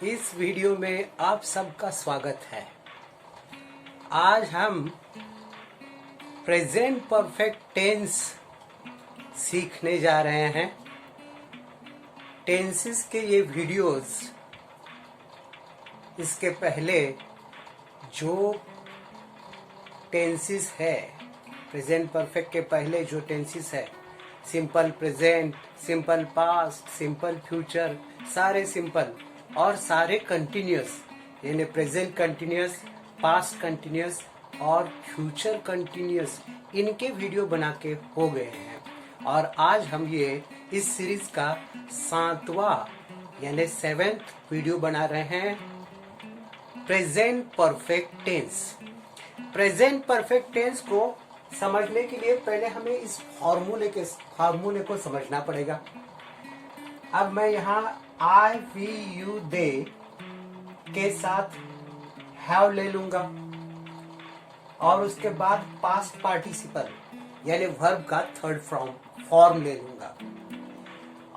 इस वीडियो में आप सबका स्वागत है। आज हम प्रेजेंट परफेक्ट टेंस सीखने जा रहे हैं। टेंसेस के ये वीडियोस इसके पहले जो टेंसेस है, प्रेजेंट परफेक्ट के पहले जो टेंसेस है, simple present, simple past, simple future, सारे सिंपल और सारे कंटिन्यूअस, यानी प्रेजेंट कंटिन्यूअस, पास्ट कंटिन्यूअस और फ्यूचर कंटिन्यूअस, इनके वीडियो बना के हो गए हैं। और आज हम ये इस सीरीज का 7वां यानी 7th वीडियो बना रहे हैं, present perfect tense. Present perfect tense को समझने के लिए पहले हमें इस फॉर्मूले को समझना पड़ेगा। अब मैं यहाँ आई वी यू दे के साथ हैव ले लूंगा और उसके बाद पास्ट पार्टिसिपल यानी वर्ब का थर्ड फॉर्म ले लूंगा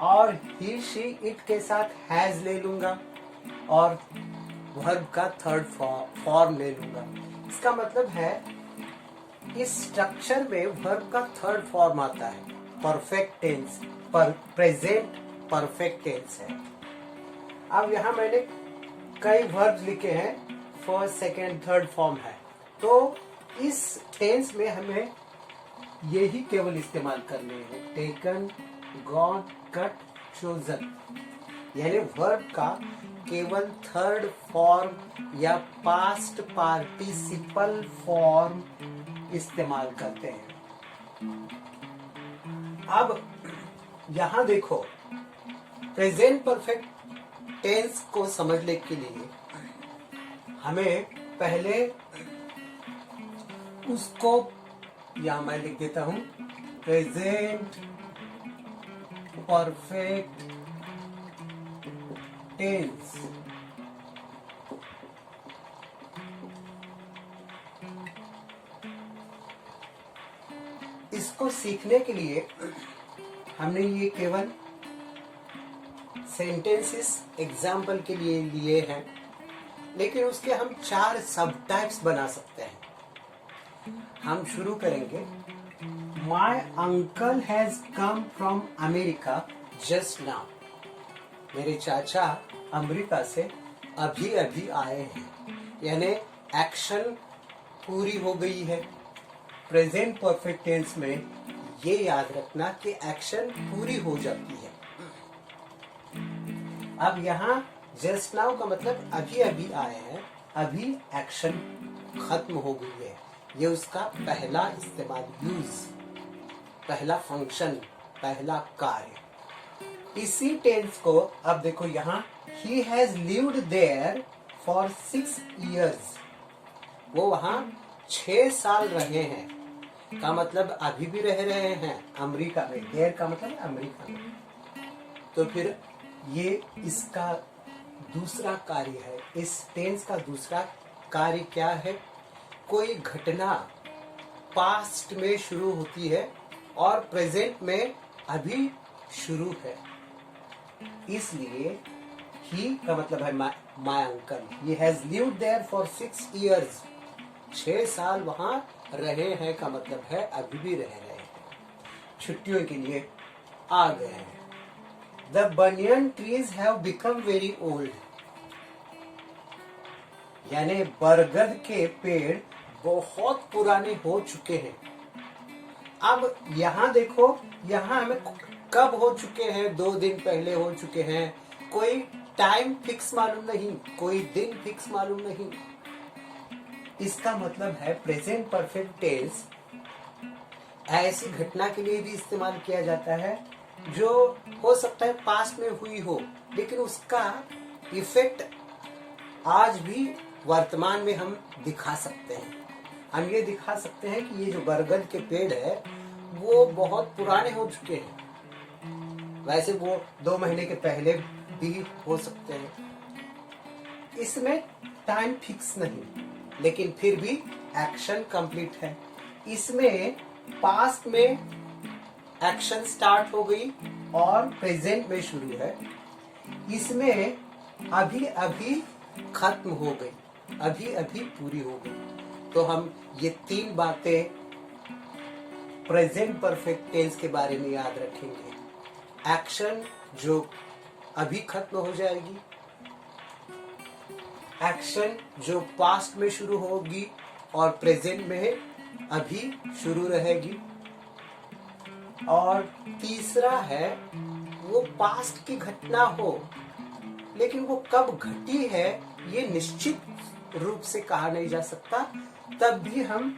और ही शी इट के साथ हैज ले लूंगा और वर्ब का थर्ड फॉर्म ले लूंगा। इसका मतलब है इस स्ट्रक्चर में वर्ब का थर्ड फॉर्म आता है, perfect tense, present perfect tense है। अब यहाँ मैंने कई वर्ब्स लिखे हैं, फर्स्ट, सेकेंड, थर्ड फॉर्म है, तो इस टेंस में हमें यही केवल इस्तेमाल करने हैं, टेकन, गॉन, कट, चोजन, यानी वर्ब का केवल थर्ड फॉर्म या पास्ट पार्टिसिपल फॉर्म इस्तेमाल करते हैं। अब यहां देखो, प्रेजेंट परफेक्ट टेंस को समझने के लिए हमें पहले उसको या मैं लिख देता हूं, प्रेजेंट परफेक्ट टेंस। इसको सीखने के लिए हमने ये केवल सेंटेंसेस एग्जाम्पल के लिए लिए हैं, लेकिन उसके हम 4 सब टाइप्स बना सकते हैं। हम शुरू करेंगे, my uncle has come from America just now. मेरे चाचा अमेरिका से अभी अभी आए हैं, यानी एक्शन पूरी हो गई है। प्रेजेंट परफेक्ट टेंस में ये याद रखना कि एक्शन पूरी हो जाती है। अब यहाँ जस्ट नाउ का मतलब अभी अभी आए हैं, अभी एक्शन खत्म हो गई है। ये उसका पहला इस्तेमाल, यूज, पहला फंक्शन, पहला कार्य। इसी टेंस को अब देखो यहाँ, he has lived there for 6 years। वो वहाँ 6 साल रहे हैं, का मतलब अभी भी रह रहे हैं अमेरिका में। देयर का मतलब अमेरिका में। तो फिर ये इसका दूसरा कार्य है। इस टेंस का दूसरा कार्य क्या है? कोई घटना पास्ट में शुरू होती है और प्रेजेंट में अभी शुरू है, इसलिए ही का मतलब है my uncle, he has lived there for 6 years। 6 साल वहां रहे हैं का मतलब है अभी भी रह रहे हैं, छुट्टियों के लिए आ गए हैं। The banyan trees have become very old। यानी बरगद के पेड़ बहुत पुराने हो चुके हैं। अब यहाँ देखो, यहाँ हमें कब हो चुके हैं, 2 दिन पहले हो चुके हैं। कोई टाइम फिक्स मालूम नहीं, कोई दिन फिक्स मालूम नहीं। इसका मतलब है प्रेजेंट परफेक्ट टेंस ऐसी घटना के लिए भी इस्तेमाल किया जाता है जो हो सकता है पास्ट में हुई हो, लेकिन उसका इफेक्ट आज भी वर्तमान में हम दिखा सकते हैं। हम ये दिखा सकते हैं कि ये जो बरगद के पेड़ है वो बहुत पुराने हो चुके हैं। वैसे वो 2 महीने के पहले भी हो सकते हैं। इसमें टाइम फिक्स नहीं, लेकिन फिर भी एक्शन कंप्लीट है। इसमें पास्ट में एक्शन स्टार्ट हो गई और प्रेजेंट में शुरू है। इसमें अभी अभी खत्म हो गई, अभी अभी पूरी हो गई। तो हम ये 3 बातें प्रेजेंट परफेक्ट टेंस के बारे में याद रखेंगे। एक्शन जो अभी खत्म हो जाएगी, एक्शन जो पास्ट में शुरू होगी और प्रेजेंट में अभी शुरू रहेगी, और तीसरा है वो पास्ट की घटना हो लेकिन वो कब घटी है ये निश्चित रूप से कहा नहीं जा सकता, तब भी हम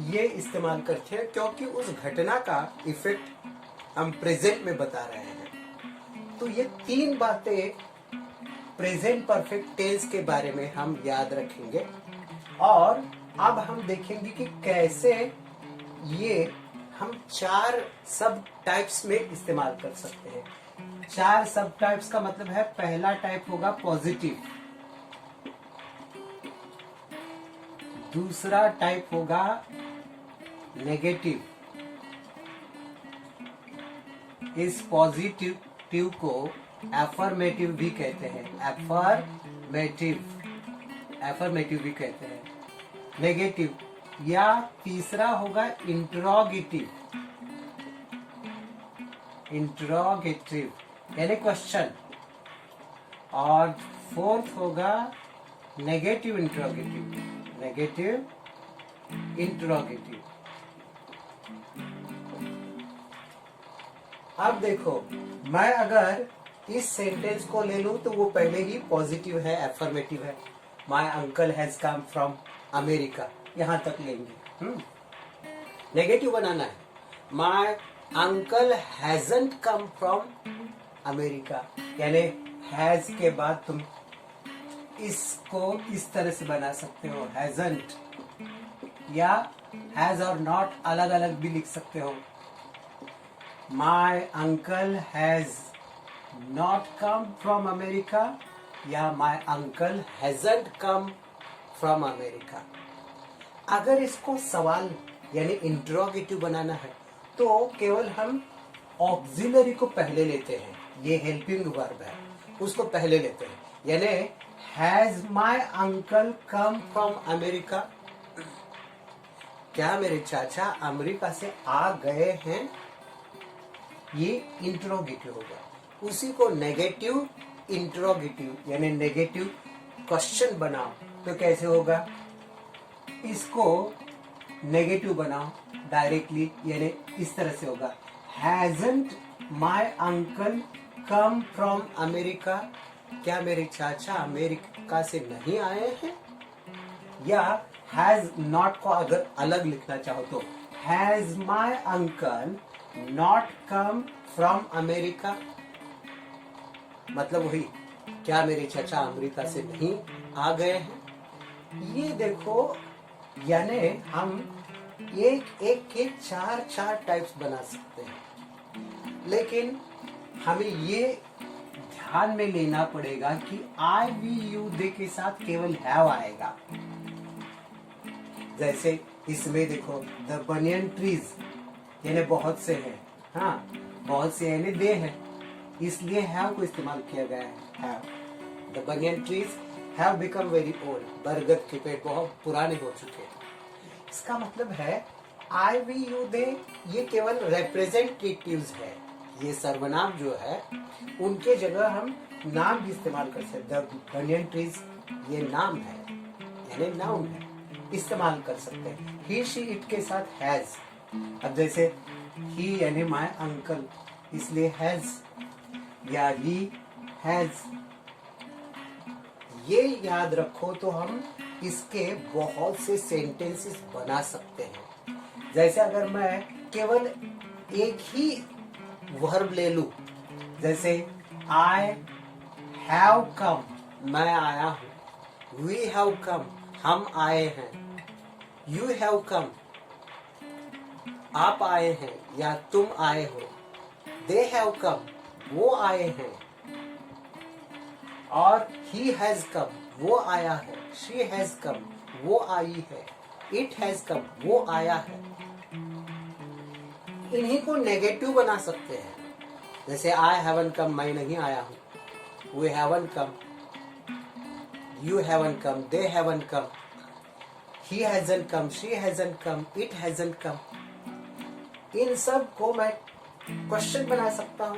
ये इस्तेमाल करते हैं क्योंकि उस घटना का इफेक्ट हम प्रेजेंट में बता रहे हैं। तो ये 3 बातें प्रेजेंट परफेक्ट टेंस के बारे में हम याद रखेंगे, और अब हम देखेंगे कि कैसे ये हम 4 सब टाइप्स में इस्तेमाल कर सकते हैं। 4 सब टाइप्स का मतलब है, पहला टाइप होगा पॉजिटिव, दूसरा टाइप होगा नेगेटिव। इस पॉजिटिव को एफर्मेटिव भी कहते हैं, एफर्मेटिव भी कहते हैं। नेगेटिव या तीसरा होगा इंट्रोगेटिव यानी क्वेश्चन, और फोर्थ होगा नेगेटिव इंट्रोगेटिव। अब देखो, मैं अगर इस सेंटेंस को ले लूं तो वो पहले ही पॉजिटिव है, एफर्मेटिव है। My uncle has come from America, यहां तक लेंगे। नेगेटिव बनाना है, my uncle hasn't come from America, यानी हैज के बाद तुम इसको इस तरह से बना सकते हो, हैजंट, या हैज और नॉट अलग अलग भी लिख सकते हो। My uncle has not come from America या my uncle hasn't come from America. अगर इसको सवाल यानी इंट्रोगेटिव बनाना है तो केवल हम ऑक्सिलरी को पहले लेते हैं, ये हेल्पिंग वर्ब है, उसको पहले लेते हैं। यानी has my uncle come from America, क्या मेरे चाचा अमेरिका से आ गए हैं, ये इंट्रोगेटिव होगा। उसी को नेगेटिव इंट्रोगेटिव यानी नेगेटिव क्वेश्चन बनाओ तो कैसे होगा, इसको नेगेटिव बनाओ डायरेक्टली, यानी इस तरह से होगा, hasn't my uncle come from America, क्या मेरे चाचा अमेरिका से नहीं आए हैं। या हैज नॉट को अगर अलग लिखना चाहो तो has my uncle not come from America, मतलब वही, क्या मेरे चाचा अमेरिका से नहीं आ गए हैं। ये देखो, यानी हम एक एक के 4 टाइप्स बना सकते हैं, लेकिन हमें ये ध्यान में लेना पड़ेगा कि आई वी यू दे के साथ केवल हैव आएगा। जैसे इसमें देखो, द बनियन ट्रीज यानी बहुत से हैं, हाँ बहुत से यानी दे हैं, इसलिए हैव को इस्तेमाल किया गया है, have. The banyan trees have become very old, बरगद के पेड़ बहुत पुराने हो चुके हैं। इसका मतलब है आई वी यू दे ये केवल रिप्रेजेंटेटिव्स है, ये सर्वनाम जो है उनके जगह हम नाम भी इस्तेमाल कर सकते हैं। द बनियन ट्रीज ये नाम है यानी नाउन है, इस्तेमाल कर सकते हैं। ही शी इट के साथ हैज, अब जैसे ही यानी माय अंकल इसलिए हैज, या ही हैज, ये याद रखो तो हम इसके बहुत से सेंटेंसेस बना सकते हैं। जैसे अगर मैं केवल एक ही वर्ब ले लूं, जैसे आई हैव कम, मैं आया हूं, वी हैव कम, हम आए हैं, यू हैव कम, आप आए हैं या तुम आए हो, दे हैव कम, वो आए हैं, और ही हैज कम, वो आया है, शी हैज कम, वो आई है, इट हैज कम, वो आया है। इन्हीं को नेगेटिव बना सकते हैं, जैसे आई हैवन कम, मैं नहीं आया हूं, we haven't come, you haven't come, they haven't come, he hasn't come, she hasn't come, it hasn't come. इन सब को मैं क्वेश्चन बना सकता हूँ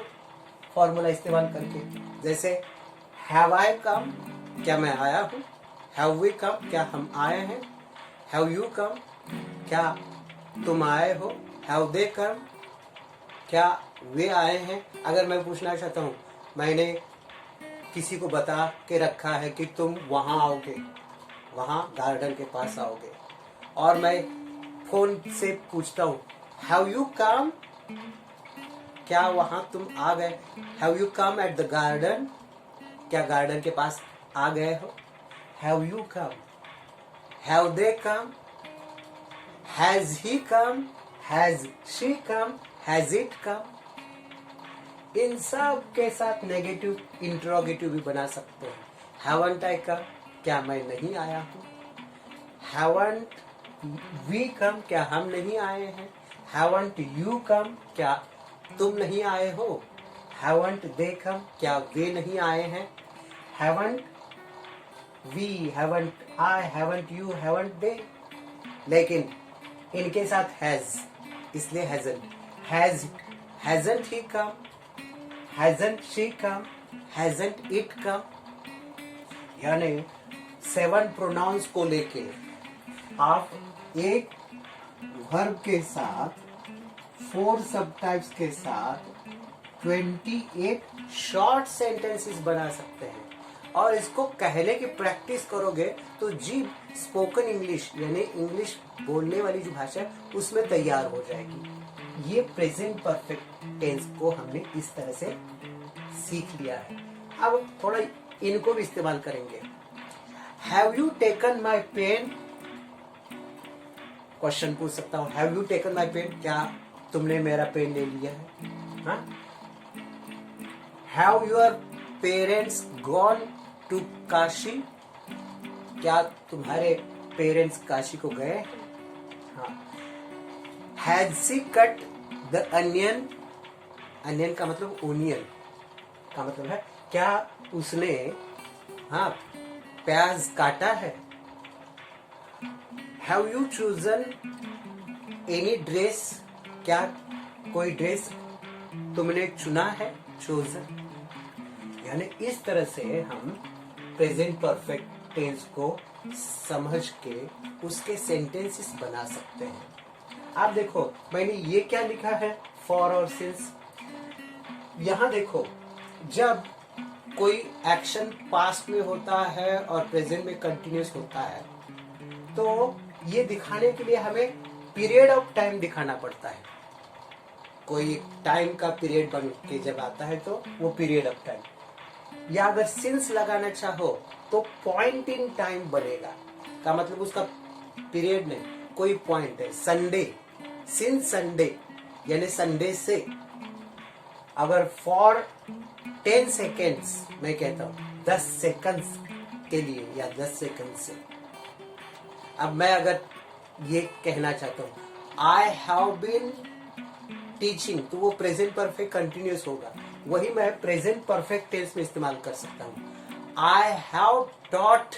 फॉर्मूला इस्तेमाल करके। जैसे हैव आई कम, क्या मैं आया हूँ? हैव वी कम, क्या हम आए हैं? हैव यू कम, क्या तुम आए हो? हैव दे कम, क्या वे आए हैं? अगर मैं पूछना चाहता हूँ, मैंने किसी को बता के रखा है कि तुम वहां आओगे, वहां गार्डन के पास आओगे, और मैं फोन से पूछता हूँ हैव यू कम, क्या वहां तुम आ गए? Have you come at the garden, क्या गार्डन के पास आ गए हो? Have you come, have they come, has he come, has she come, has it come. इन सब के साथ नेगेटिव इंट्रोगेटिव भी बना सकते हैं। हैवंट आई कम, क्या मैं नहीं आया हूँ? हैवंट वी कम, क्या हम नहीं आए हैं? हैवंट यू कम, क्या तुम नहीं आए हो? हैवंट दे कम, क्या वे नहीं आए हैं? Haven't we, haven't I, haven't you, haven't they. लेकिन इनके साथ हैज, इसलिए hasn't, hasn't he come, hasn't she come, hasn't it come. यानी 7 प्रोनाउंस को लेके आप एक वर्ब के साथ 4 सब टाइप्स के साथ 28 शॉर्ट सेंटेंसेस बना सकते हैं। और इसको कहने की प्रैक्टिस करोगे तो जीभ स्पोकन इंग्लिश यानी इंग्लिश बोलने वाली जो भाषा है उसमें तैयार हो जाएगी। ये प्रेजेंट परफेक्ट टेंस को हमने इस तरह से सीख लिया है। अब थोड़ा इनको भी इस्तेमाल करेंगे। Have you taken my pen, question पूछ सकता हूँ, have you taken my pen, क्या तुमने मेरा पेन ले लिया है? Have your parents gone to Kashi, क्या तुम्हारे पेरेंट्स काशी को गए हैं? Has she cut the onion, onion का मतलब ओनियन का मतलब है क्या उसने प्याज काटा है? Have you chosen any dress, क्या कोई ड्रेस तुमने चुना है? चोजन। यानी इस तरह से हम प्रेजेंट परफेक्ट टेंस को समझ के उसके सेंटेंसेस बना सकते हैं। आप देखो मैंने ये क्या लिखा है, फॉर और सिंस। यहां देखो जब कोई एक्शन पास्ट में होता है और प्रेजेंट में कंटिन्यूस होता है तो ये दिखाने के लिए हमें पीरियड ऑफ टाइम दिखाना पड़ता है। कोई टाइम का पीरियड बन के जब आता है तो वो पीरियड ऑफ टाइम, या अगर सिंस लगाना चाहो तो पॉइंट इन टाइम बनेगा, का मतलब उसका पीरियड नहीं, कोई पॉइंट है। संडे, सिंस संडे यानी संडे से। अगर फॉर 10 सेकेंड्स मैं कहता हूं 10 सेकंड्स के लिए या 10 सेकंड से। अब मैं अगर ये कहना चाहता हूं आई हैव बीन टीचिंग, तो वो प्रेजेंट परफेक्ट कंटिन्यूस होगा। वही मैं प्रेजेंट परफेक्ट टेंस में इस्तेमाल कर सकता हूं। I have taught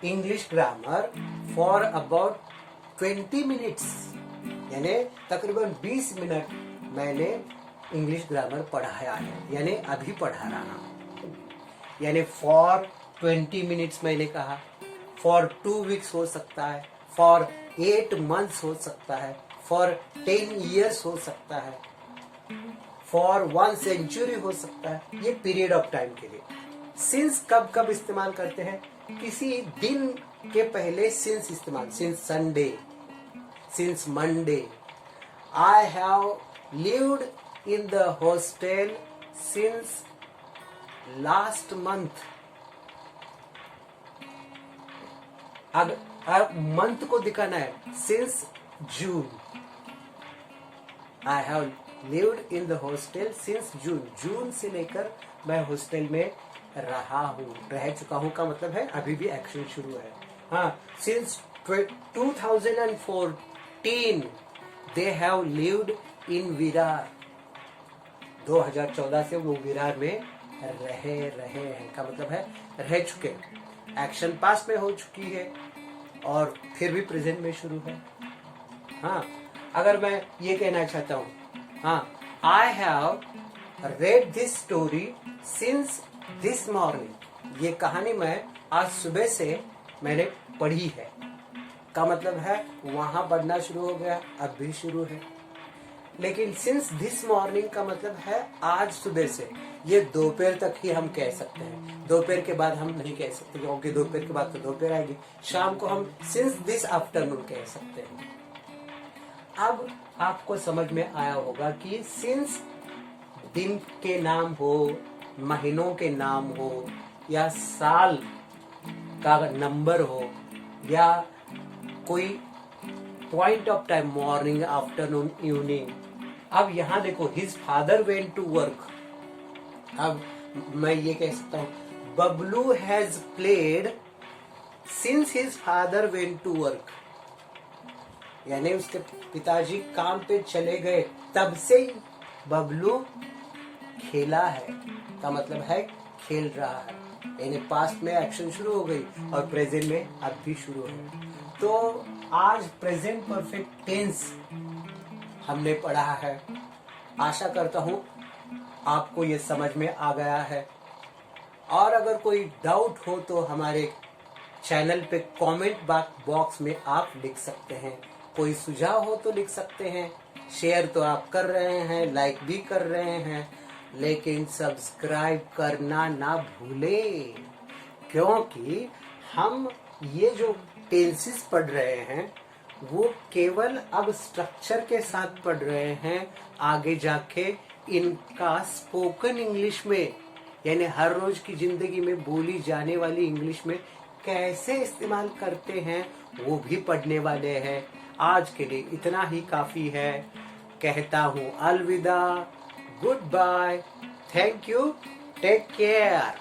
English grammar for about 20 minutes, यानी तकरीबन 20 मिनट मैंने इंग्लिश ग्रामर पढ़ाया है, यानी अभी पढ़ा रहा हूं। यानी फॉर 20 मिनट्स मैंने कहा, फॉर 2 वीक्स हो सकता है, फॉर 8 मंथ्स हो सकता है, फॉर 10 years हो सकता है, फॉर 1 century हो सकता है। ये पीरियड ऑफ टाइम के लिए। सिंस कब कब इस्तेमाल करते हैं? किसी दिन के पहले सिंस इस्तेमाल, since Sunday, since Monday. I have lived in the hostel since last month. अब मंथ को दिखाना है, since June. I have lived in the hostel since June, June से लेकर मैं हॉस्टल में रह चुका हूं का मतलब है अभी भी एक्शन शुरू है। सिंस 2014 दे हैव लिव्ड इन विरार। 2014 से वो विरार में रहे रहे हैं का मतलब है रह चुके, एक्शन पास्ट में हो चुकी है और फिर भी प्रेजेंट में शुरू है। हाँ, अगर मैं ये कहना चाहता हूँ, हाँ, I have read this story since this morning, ये कहानी मैं आज सुबह से मैंने पढ़ी है का मतलब है वहां पढ़ना शुरू हो गया, अब भी शुरू है। लेकिन सिंस दिस मॉर्निंग का मतलब है आज सुबह से, ये दोपहर तक ही हम कह सकते हैं, दोपहर के बाद हम नहीं कह सकते क्योंकि दोपहर के बाद तो दोपहर आएगी। शाम को हम सिंस दिस आफ्टरनून कह सकते हैं। अब आपको समझ में आया होगा कि सिंस दिन के नाम हो, महीनों के नाम हो, या साल का नंबर हो, या कोई point of time, morning, afternoon, evening. अब यहाँ देखो, his father went to work. अब मैं ये कह सकता हूँ Bablu has played since his father went to work, यानी उसके पिताजी काम पे चले गए तब से ही बबलू खेला है का मतलब है खेल रहा है, यानी पास्ट में एक्शन शुरू हो गई और प्रेजेंट में अब भी शुरू है। तो आज प्रेजेंट परफेक्ट टेंस हमने पढ़ा है। आशा करता हूँ आपको ये समझ में आ गया है, और अगर कोई डाउट हो तो हमारे चैनल पे कमेंट बॉक्स में आप लिख सकते हैं। कोई सुझाव हो तो लिख सकते हैं। शेयर तो आप कर रहे हैं, लाइक भी कर रहे हैं, लेकिन सब्सक्राइब करना ना भूलें, क्योंकि हम ये जो टेंसेस पढ़ रहे हैं वो केवल अब स्ट्रक्चर के साथ पढ़ रहे हैं। आगे जाके इनका स्पोकन इंग्लिश में, यानी हर रोज की जिंदगी में बोली जाने वाली इंग्लिश में कैसे इस्तेमाल करते हैं वो भी पढ़ने वाले हैं। आज के लिए इतना ही काफी है। कहता हूँ अलविदा, goodbye, thank you, take care.